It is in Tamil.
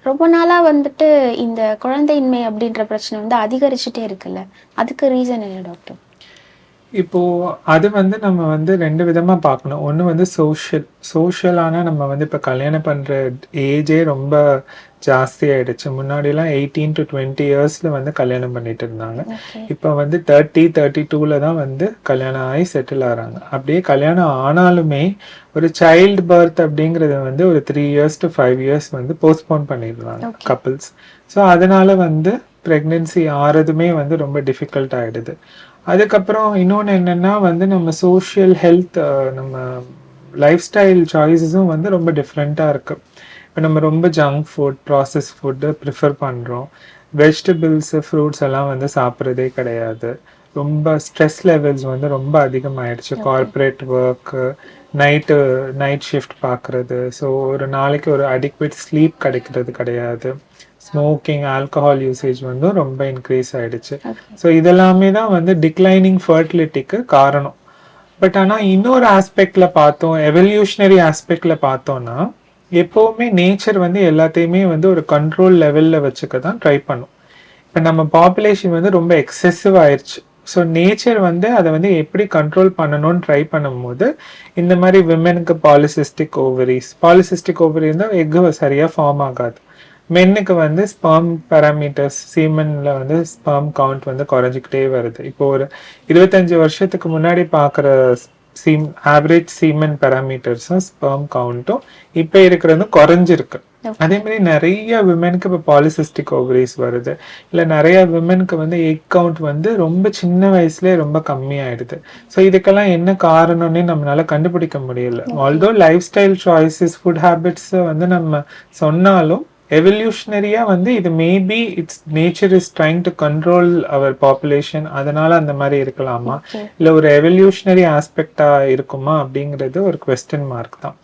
ரொம்ப நாளா வந்துட்டு இந்த குழந்தையின்மை அப்படின்ற பிரச்சனை வந்து அதிகரிச்சுட்டே இருக்குல்ல. அதுக்கு ரீசன் என்ன டாக்டர்? இப்போ அது வந்து நம்ம வந்து 2 விதமா பார்க்கணும். ஒண்ணு வந்து சோஷியலான நம்ம வந்து இப்ப கல்யாணம் பண்ற ஏஜே ரொம்ப ஜாஸ்தி ஆயிடுச்சு. முன்னாடிலாம் 18-20 இயர்ஸ்ல வந்து கல்யாணம் பண்ணிட்டு இருந்தாங்க. ஓகே. இப்ப வந்து 30, 32ல தான் வந்து கல்யாணம் ஆகி செட்டில் ஆறாங்க. அப்படியே கல்யாணம் ஆனாலுமே ஒரு சைல்டு பர்த் அப்படிங்கிறது வந்து ஒரு 3 இயர்ஸ் to 5 இயர்ஸ் வந்து போஸ்ட்போன் பண்ணிடுறாங்க ஓகே. கப்பிள்ஸ். ஸோ அதனால வந்து பிரெக்னன்சி ஆறதுமே வந்து ரொம்ப டிஃபிகல்ட் ஆயிடுது. அதுக்கப்புறம் இன்னொன்று என்னன்னா வந்து நம்ம சோஷியல் ஹெல்த் நம்ம லைஃப் ஸ்டைல் சாய்ஸஸும் வந்து ரொம்ப டிஃப்ரெண்ட்டாக இருக்கு. இப்போ நம்ம ரொம்ப junk food process food prefer பண்ணுறோம். வெஜிடபிள்ஸு ஃப்ரூட்ஸ் எல்லாம் வந்து சாப்பிட்றதே கிடையாது. ரொம்ப ஸ்ட்ரெஸ் லெவல்ஸ் வந்து ரொம்ப அதிகமாகிடுச்சு. Okay. Corporate work, night shift பார்க்குறது. ஸோ ஒரு நாளைக்கு ஒரு அடிக்வேட் ஸ்லீப் கிடைக்கிறது கிடையாது. ஸ்மோக்கிங், ஆல்கஹால் யூசேஜ் வந்து ரொம்ப இன்க்ரீஸ் ஆயிடுச்சு. ஓகே. ஸோ இதெல்லாமே தான் வந்து டிக்ளைனிங் ஃபர்டிலிட்டிக்கு காரணம். பட் ஆனால் இன்னொரு ஆஸ்பெக்ட்ல பார்த்தோம், எவல்யூஷனரி ஆஸ்பெக்ட்ல பார்த்தோம்னா எப்போவுமே நேச்சர் வந்து எல்லாத்தையுமே வந்து ஒரு கண்ட்ரோல் லெவலில் வச்சுக்க தான் ட்ரை பண்ணும். இப்போ நம்ம பாப்புலேஷன் வந்து ரொம்ப எக்ஸசிவ் ஆயிடுச்சு. ஸோ நேச்சர் வந்து அதை வந்து எப்படி கண்ட்ரோல் பண்ணணும்னு ட்ரை பண்ணும்போது இந்த மாதிரி விமெனுக்கு பாலிசிஸ்டிக் ஓவரி இருந்தால் எக்கு சரியாக ஃபார்ம் ஆகாது. மென்னுக்கு வந்து ஸ்பெர்ம் பேராமீட்டர்ஸ் சீமன்ல வந்து ஸ்பெர்ம் கவுண்ட் வந்து குறைஞ்சிக்கிட்டே வருது. இப்போ ஒரு 25 வருஷத்துக்கு முன்னாடி பார்க்குற ஆவரேஜ் சீமன் பேராமீட்டர்ஸும் ஸ்பெர்ம் கவுண்ட்டும் இப்போ இருக்கிறது குறைஞ்சிருக்கு. அதே மாதிரி நிறைய விமெனுக்கு இப்போ பாலிசிஸ்டிக் ஓவரிஸ் வருது. இல்லை நிறைய விமெனுக்கு வந்து எக் கவுண்ட் வந்து ரொம்ப சின்ன வயசுலேயே ரொம்ப கம்மியாயிடுது. ஸோ இதுக்கெல்லாம் என்ன காரணம்னு நம்மளால கண்டுபிடிக்க முடியல. Although life style choices, food habits வந்து நம்ம சொன்னாலும் எவல்யூஷனரியா வந்து இது maybe it's nature is trying to control our population, அதனால அந்த மாதிரி இருக்கலாமா, ஓகே. இல்லை ஒரு எவல்யூஷனரி ஆஸ்பெக்டா இருக்குமா அப்படிங்கிறது ஒரு கொஸ்டின் மார்க் தான்.